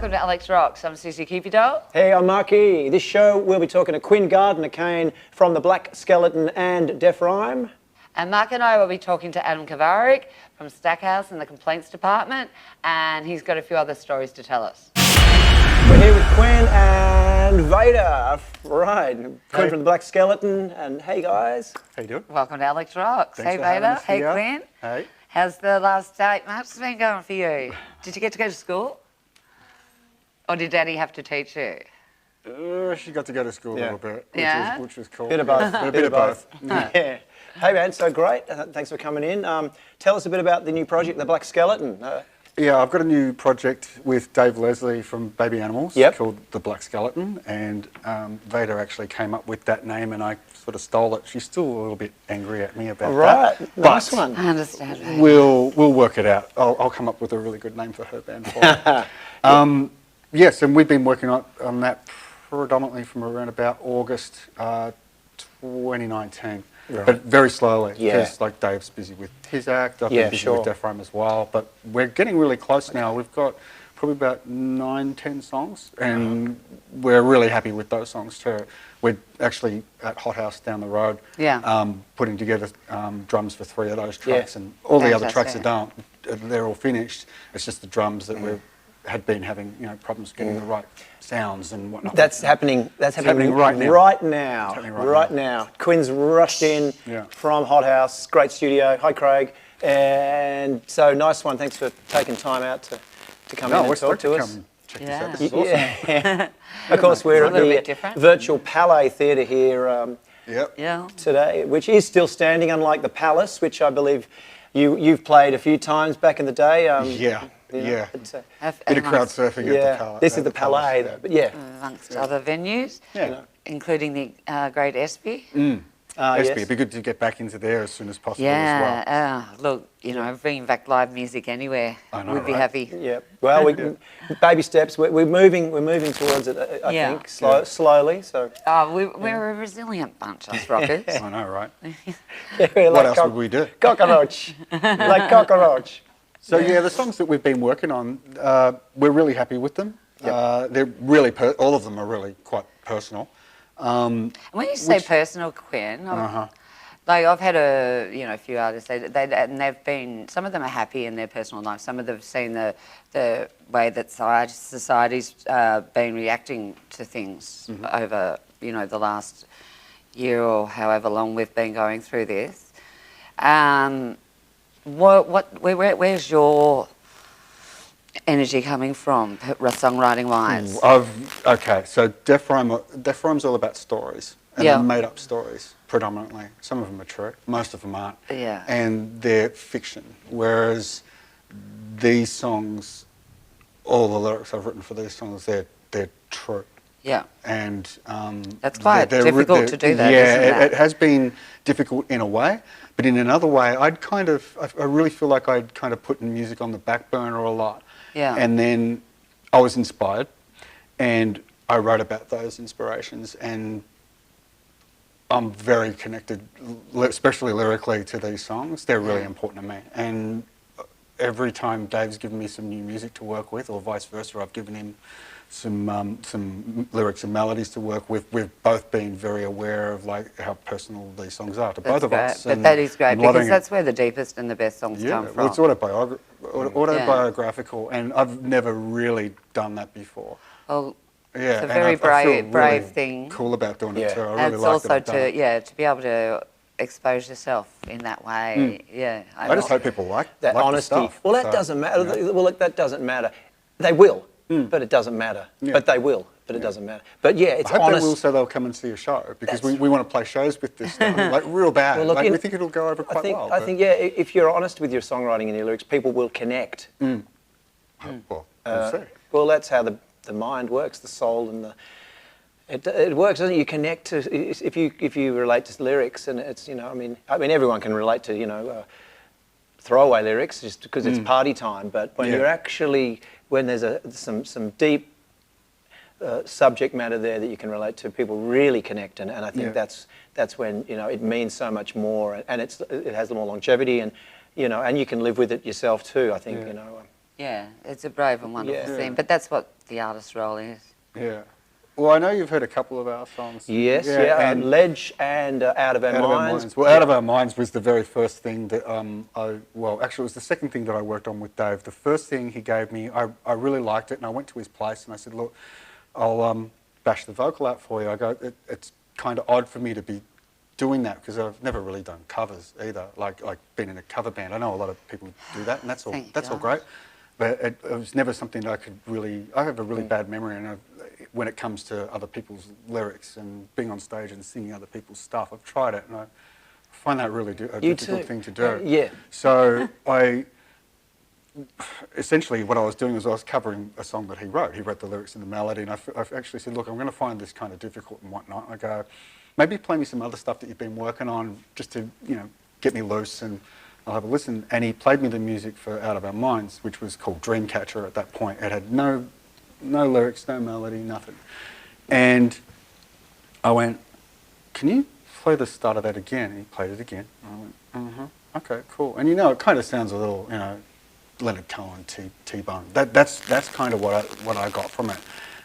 welcome to Alex Rocks. I'm Suzi Dhol. Hey, I'm Marky. This show we'll be talking to Quinn Gardener-Kane from the Black Skeleton and Defryme. And Mark and I will be talking to Adam Kovarik from Stackhouse in the complaints department, and he's got a few other stories to tell us. We're here with Quinn and Vader. Right, Quinn from the Black Skeleton, and hey guys. How you doing? Welcome to Alex Rocks. Thanks Hey for having Vader. us Hey here. Quinn. Hey. How's the last 8 months been going for you? Did you get to go to school? Or did Daddy have to teach you? She got to go to school a little bit, which was cool. Bit of both. A bit of both. Yeah. Hey man, so great. Thanks for coming in. Tell us a bit about the new project, the Black Skeleton. Yeah, I've got a new project with Dave Leslie from Baby Animals called The Black Skeleton, and Vader actually came up with that name and I sort of stole it. She's still a little bit angry at me about that. Right, nice one. I understand. Vader. We'll work it out. I'll come up with a really good name for her band for her. Yes, and we've been working on that predominantly from around about August 2019. Right. But very slowly, because like Dave's busy with his act, I've been busy with Defryme as well. But we're getting really close now. We've got probably about 9-10 songs, and we're really happy with those songs too. We're actually at Hot House down the road, putting together drums for 3 of those tracks, and all the other tracks are done. They're all finished. It's just the drums that had been having problems getting the right sounds and whatnot. That's happening. That's happening right now. Right now. Quinn's rushed in from Hot House, great studio. Hi, Craig. And so nice one. Thanks for taking time out to come in and talk to us. Check this out. This is awesome. Of course, we're at the virtual Palais Theatre here today, which is still standing, unlike the Palace, which I believe you've played a few times back in the day. Bit of crowd surfing at the Palais. This is the Palais, amongst other venues, including the Great Espy. Espy, it'd be good to get back into there as soon as possible as well. Look, bringing back live music anywhere, we'd be happy. Yeah, well, baby steps. We're moving towards it. I think slowly. So. We're a resilient bunch, us rockers. I know, right? What else would we do? Cockroach, like cockroach. So the songs that we've been working on, we're really happy with them. They're really all of them are really quite personal. When you say personal, Quinn, like I've had a few artists and they've been, some of them are happy in their personal life. Some of them have seen the way that society's been reacting to things over the last year or however long we've been going through this. Where's your energy coming from, songwriting wise? Okay, so Defryme's all about stories, and they're made up stories predominantly. Some of them are true, most of them aren't. And they're fiction. Whereas these songs, all the lyrics I've written for these songs, they're true. Yeah. And that's quite difficult to do that. Yeah, it has been difficult in a way, but in another way, I really feel like I'd kind of put music on the back burner a lot. Yeah. And then I was inspired, and I wrote about those inspirations, and I'm very connected, especially lyrically, to these songs. They're really important to me. And every time Dave's given me some new music to work with, or vice versa, I've given him some lyrics and melodies to work with. We've both been very aware of like how personal these songs are to both of us. But that is great, because that's where the deepest and the best songs come from. Well, it's autobiographical, and I've never really done that before. Well, it's a very brave thing. Cool about doing it too. I really and it's like also to be able to expose yourself in that way. I just hope people like that honesty. The stuff, well, that doesn't matter. Well, that doesn't matter. They will. But it doesn't matter. But they will. But it doesn't matter. But it's honest. I hope they will, so they'll come and see a show, because we want to play shows with this stuff, like real bad. Well, look, we think it'll go over quite well. I think if you're honest with your songwriting and your lyrics, people will connect. Well, we'll see. Well, that's how the mind works, the soul and the. It works, doesn't it? You connect to if you relate to lyrics, and it's I mean everyone can relate to throwaway lyrics just because it's party time, but when you're actually when there's some deep subject matter there that you can relate to, people really connect, and I think that's when it means so much more, and it has more longevity, and and you can live with it yourself too. I think Yeah, it's a brave and wonderful Yeah. thing, but that's what the artist's role is. Yeah. Well, I know you've heard a couple of our songs. Yes, and Ledge and Out of Our Minds. Well, Out of Our Minds was the very first thing that actually it was the second thing that I worked on with Dave. The first thing he gave me, I really liked it, and I went to his place and I said, look, I'll bash the vocal out for you. I go, it's kind of odd for me to be doing that because I've never really done covers either, like been in a cover band. I know a lot of people do that, and that's all great. But it was never something that I could really. I have a really bad memory, and when it comes to other people's lyrics and being on stage and singing other people's stuff, I've tried it, and I find that really a difficult thing to do. Yeah. So essentially what I was doing was I was covering a song that he wrote. He wrote the lyrics and the melody, and I actually said, look, I'm going to find this kind of difficult and whatnot. I go, maybe play me some other stuff that you've been working on just to, get me loose, and I'll have a listen. And he played me the music for Out of Our Minds, which was called Dreamcatcher at that point. It had no lyrics, no melody, nothing. And I went, can you play the start of that again? And he played it again. And I went, okay, cool. And it kind of sounds a little, Leonard Cohen, T-Bone. That's kind of what I got from it.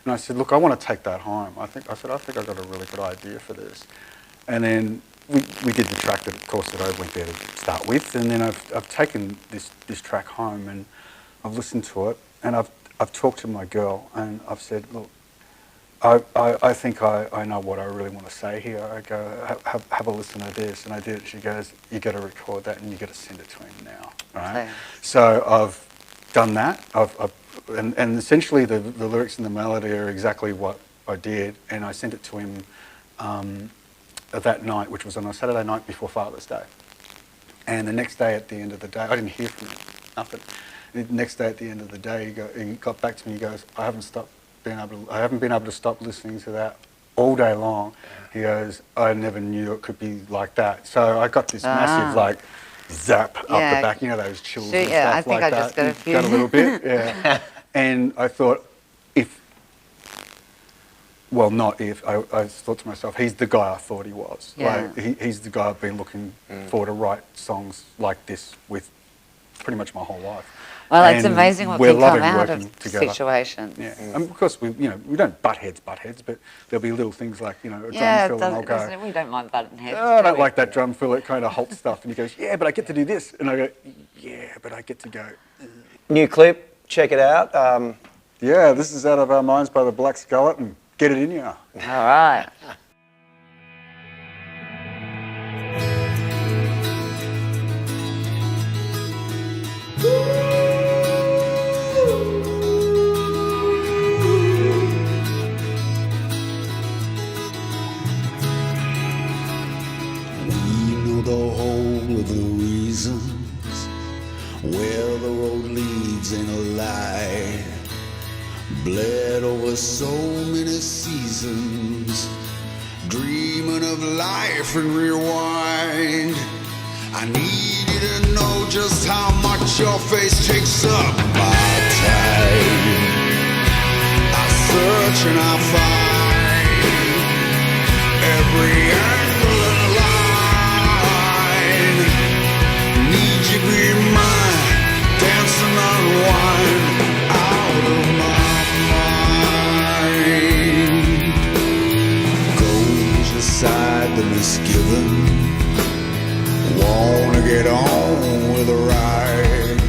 And I said, look, I want to take that home. I think I've got a really good idea for this. And then we did the track that, of course, that I went there to start with, and then I've taken this track home and I've listened to it, and I've talked to my girl and I've said, look, I think I know what I really want to say here. I go, have a listen to this, and I did. She goes, you got to record that and you got to send it to him now, right? Okay. So I've done that. And essentially the lyrics and the melody are exactly what I did, and I sent it to him that night, which was on a Saturday night before Father's Day. And the next day at the end of the day, I didn't hear from him, nothing. And the next day at the end of the day, he got back to me, he goes, I haven't been able to stop listening to that all day long. He goes, I never knew it could be like that. So I got this massive zap up the back, those chills and stuff I think like I just that. got a few. Got a little bit, yeah. And I thought, I thought to myself, he's the guy I thought he was. Yeah. He's the guy I've been looking for to write songs like this with pretty much my whole life. Well, it's amazing what can come out of situations. Yeah, and of course we don't butt heads, but there'll be little things like a drum fill, and I'll go, we don't mind butting heads. I don't like that drum fill. It kind of halts stuff, and he goes, yeah, but I get to do this, and I go, yeah, but I get to go. New clip, check it out. Yeah, this is Out of Our Minds by the Black Skeleton. Get it in you. All right. The whole of the reasons where the road leads in a lie, bled over so many seasons, dreaming of life and rewind. I need you to know just how much your face takes up my time. I search and I find every angle and line. Need you be mine, dancing unwind out of my mind. Goes aside the misgiving, wanna get on with the ride.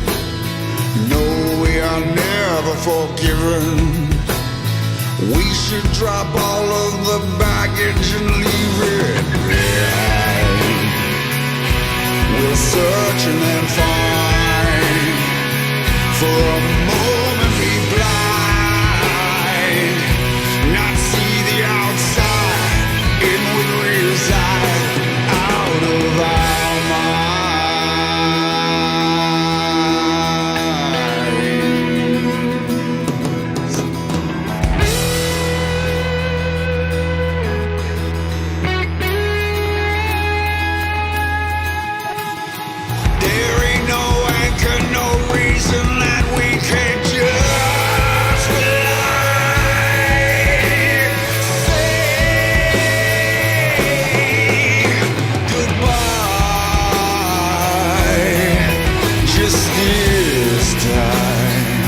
No, we are never forgiven. We should drop all of the baggage and leave it behind. We'll search and then find, for a moment be blind, not see the outside, in we reside, out of our minds. There ain't no anchor, no reason that we can't just fly. Say goodbye, just this time.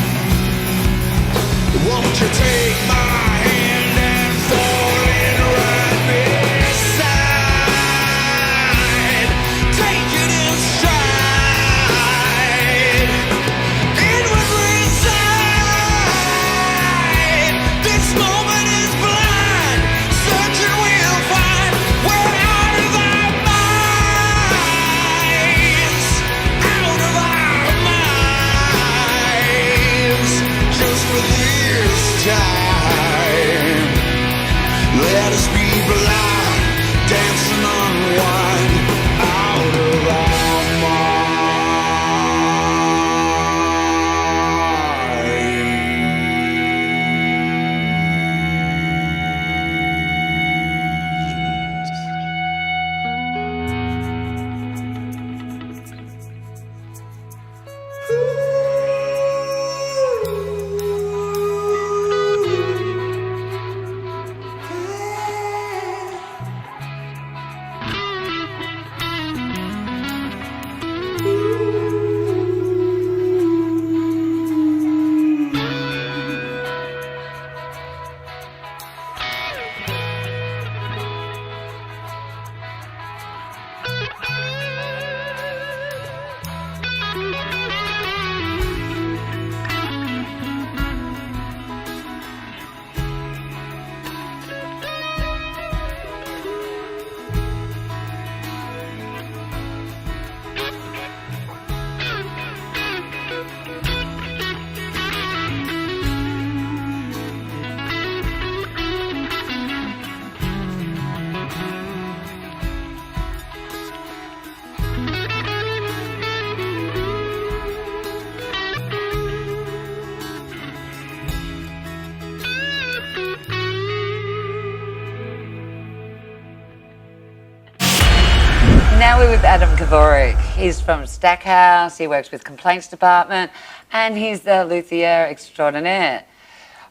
now we're with Adam Kovarik. He's from Stackhouse, he works with Complaints Department, and he's the luthier extraordinaire.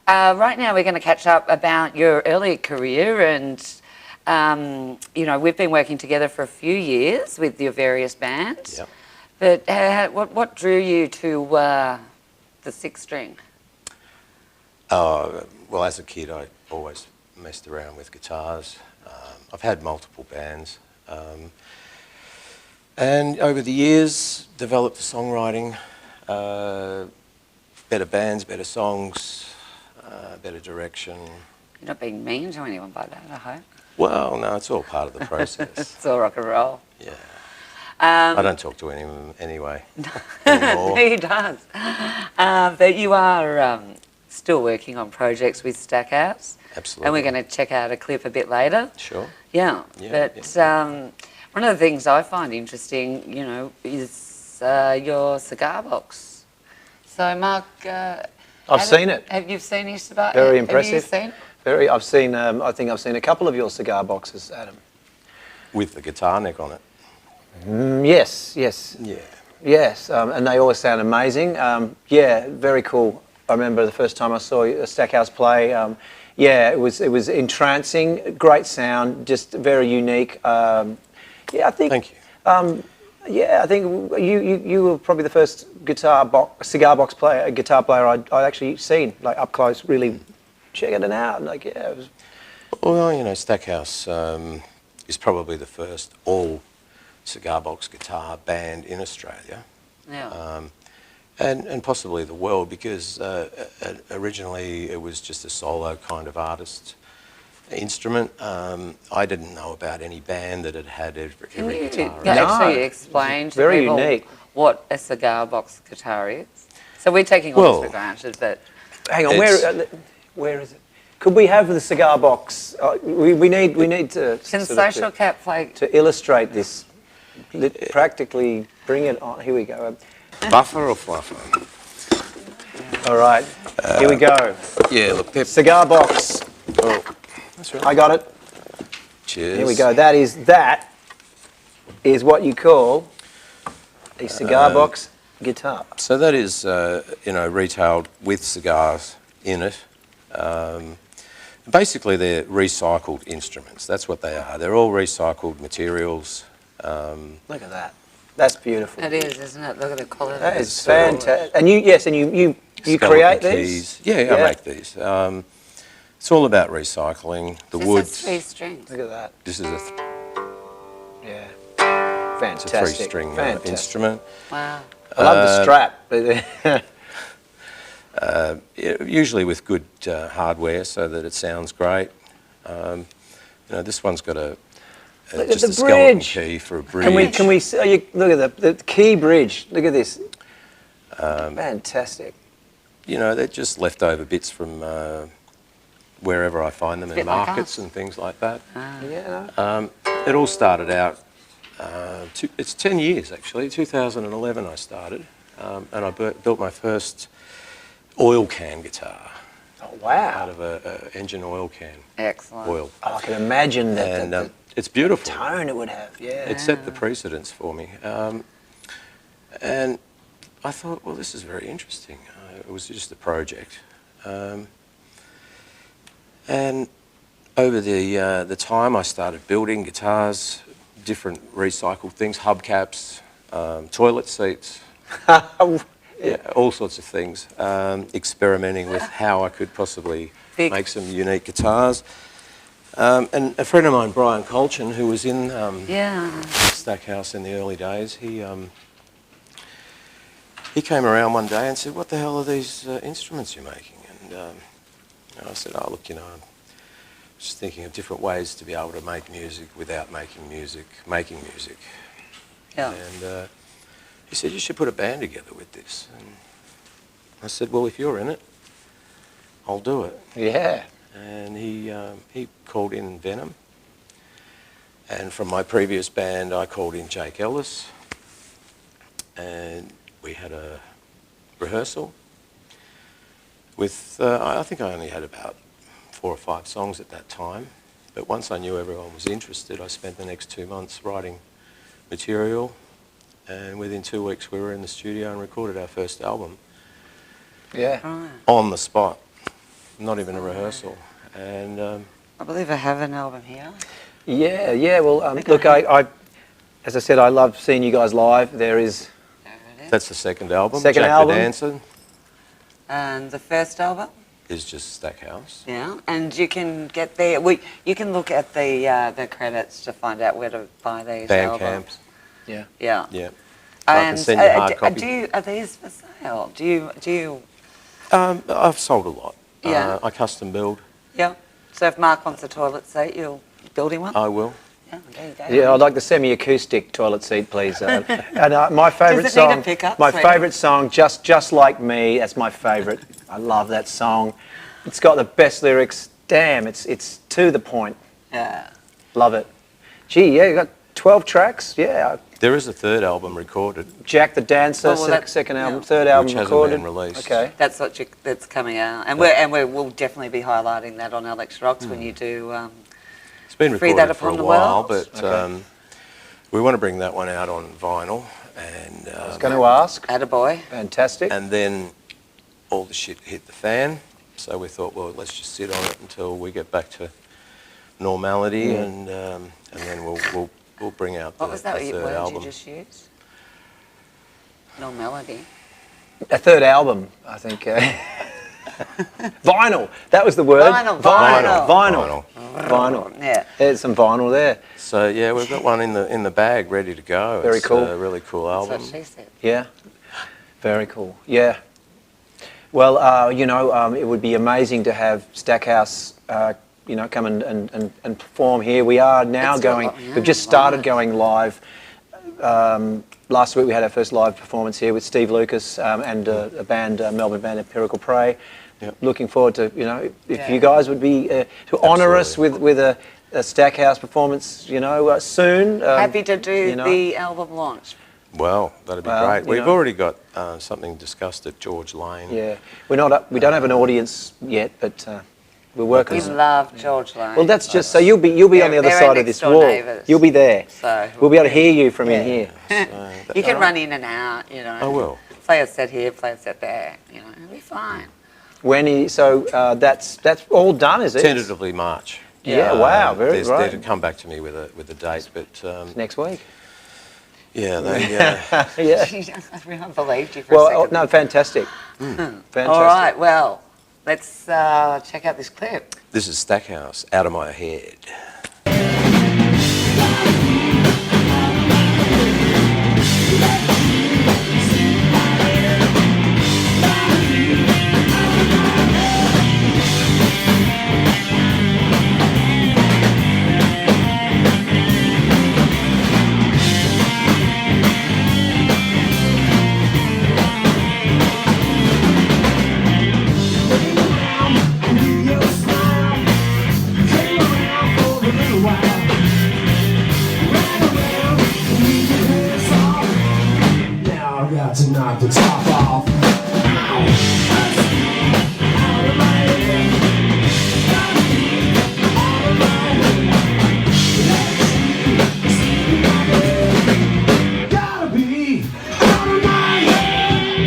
Right now we're going to catch up about your early career and, you know, we've been working together for a few years with your various bands. Yep. But what drew you to the six string? Well, as a kid, I always messed around with guitars. I've had multiple bands. And over the years, developed the songwriting, better bands, better songs, better direction. You're not being mean to anyone by that, I hope. Well, no, it's all part of the process. It's all rock and roll. Yeah. I don't talk to anyone anyway anymore. He does. But you are still working on projects with Stackhouse. Absolutely. And we're going to check out a clip a bit later. Sure. Yeah. Yeah, But one of the things I find interesting, you know, is your cigar box. So, Mark... I've seen it. Have you seen his cigar? Very impressive. Have you seen? Very. I've seen. I think I've seen a couple of your cigar boxes, Adam. With the guitar neck on it. Yes. Yes. Yeah. Yes. And they always sound amazing. Yeah. Very cool. I remember the first time I saw a Stackhouse play. Yeah, it was entrancing. Great sound. Just very unique. Yeah, I think. Thank you. Yeah, I think you were probably the first cigar box player, guitar player I'd actually seen, like up close, really checking it out. Like, yeah, it was... Well, you know, Stackhouse is probably the first all cigar box guitar band in Australia. Yeah. And possibly the world, because originally it was just a solo kind of artist instrument. I didn't know about any band that had every guitar. Can you actually explain to Very people unique. what a cigar box guitar is? So we're taking all Well, this for granted, but... Hang on, where is it? Could we have the cigar box? We need to... Can sort of Social Cat play... to illustrate this, practically bring it on. Here we go. Buffer or fluffer? All right, here we go. Yeah, look, they're... Cigar box. Oh, that's right. I got it. Cheers. Here we go. That is what you call a cigar box guitar. So that is, you know, retailed with cigars in it. Basically, they're recycled instruments. That's what they are. They're all recycled materials. Look at that. That's beautiful. It is, isn't it? Look at the quality. That is fantastic. And you create these? Keys. Yeah, I make these. It's all about recycling. The wood. This is 3 strings. Look at that. This is a Yeah. it's a Fantastic. 3-string Fantastic. instrument. Wow. I love the strap. Usually with good hardware, so that it sounds great. You know, this one's got Look just at a the skeleton bridge. key for a bridge. Can we see, look at the key bridge. Look at this. Fantastic. You know, they're just leftover bits from wherever I find them in bit like markets us. and things like that. Yeah. It all started out, it's 10 years actually, 2011 I started, and I built my first oil can guitar Oh, out wow. of a engine oil can. Excellent. Oil. Oh, I can imagine that And the it's beautiful. tone it would have. Yeah. It set the precedence for me. And I thought, well, this is very interesting. It was just a project. And over the time I started building guitars, different recycled things, hubcaps, toilet seats, yeah, all sorts of things, experimenting with how I could possibly make some unique guitars. And a friend of mine, Brian Colchin, who was in Stackhouse in the early days, he came around one day and said, "What the hell are these instruments you're making?" And I said, "Oh, look, you know, I'm just thinking of different ways to be able to make music without making music. Yeah. And he said, "You should put a band together with this." And I said, "Well, if you're in it, I'll do it." Yeah. And he called in Venom. And from my previous band, I called in Jake Ellis. And we had a rehearsal with, I think I only had about 4 or 5 songs at that time. But once I knew everyone was interested, I spent the next 2 months writing material, and within 2 weeks we were in the studio and recorded our first album. Yeah. Right. On the spot, not even a rehearsal. And I believe I have an album here. Yeah, yeah. Well, look, I, as I said, I love seeing you guys live. There is. There it is. that's the second album. Second Jack album. the Dancer And the first album. is just Stackhouse. Yeah, and you can get there. You can look at the credits to find out where to buy these Bandcamp. albums. Yeah. Yeah. Yeah. I can And send you a hard copy. are these for sale? Do you? I've sold a lot. Yeah. I custom build. Yeah. So if Mark wants a toilet seat, you'll build him one. I will. Yeah, there you go. Yeah, I'd like the semi-acoustic toilet seat, please. And my favourite Does it need a song, pickup, my sweetie? favourite song, just like me. That's my favourite. I love that song. It's got the best lyrics. Damn, it's to the point. Yeah. Love it. Gee, yeah, you got 12 tracks. Yeah, There is a third album recorded, Jack the Dancer, Well, that's- second album, yeah. third album which hasn't recorded. been released. Okay. That's coming out, and we'll definitely be highlighting that on Alex Rocks when you do. It's been Free recorded that for a upon the while, world. but Okay. we want to bring that one out on vinyl, and I was going to ask. Attaboy. Fantastic. and then all the shit hit the fan. So we thought, well, let's just sit on it until we get back to normality, and then we'll bring out What was that the third word album. you just used? No melody. A third album, I think. Vinyl. That was the word. Vinyl. Vinyl. Yeah. There's some vinyl there. So yeah, we've got one in the bag ready to go. Very it's cool. A really cool That's album. what she said. Yeah. Very cool. Yeah. Well, it would be amazing to have Stackhouse, come and perform here. We are now It's going. got- yeah, We've just started right. going live. Last week we had our first live performance here with Steve Lucas and a band, Melbourne band, Empirical Prey. Yep. Looking forward to, if Yeah. you guys would be to honour us Absolutely. with a Stackhouse performance, soon. Happy to do you know. the album launch. Well, that'd be Well, great. you We've know. already got something discussed at George Lane. Yeah, we don't have an audience yet, but we're working. We on it. love George Lane. Well, that's just so you'll be on the other They're side of next this door wall. neighbours. You'll be there. So We'll be able to hear you from in here. you can run in and out. I will. Play a set here, play a set there. It'll be fine. That's all done, is it? Tentatively March. Yeah. Wow. Very They're right. to come back to me with a date, but Next week. yeah, they. Yeah. I believed you for a Well, second. no, fantastic. Fantastic. All right, well, let's check out this clip. This is Stackhouse, Out of My Head. Now I got to knock the top off. Gotta be out of my head.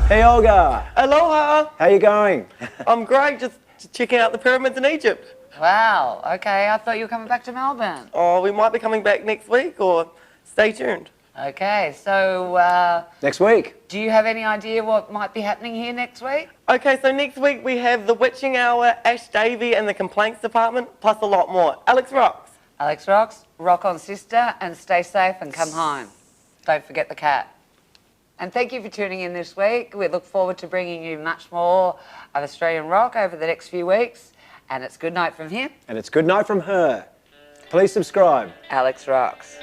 Hey, Olga. Aloha. How you going? I'm great, just checking out the pyramids in Egypt. Wow, okay, I thought you were coming back to Melbourne. Oh, we might be coming back next week, or stay tuned. Okay, so Next week. do you have any idea what might be happening here next week? Okay, so next week we have the Witching Hour, Ash Davey and the Complaints Department, plus a lot more. Alex rocks. Alex rocks, rock on sister, and stay safe and come home. Don't forget the cat. And thank you for tuning in this week. We look forward to bringing you much more of Australian rock over the next few weeks. And it's good night from him. And it's good night from her. Please subscribe. Alex rocks.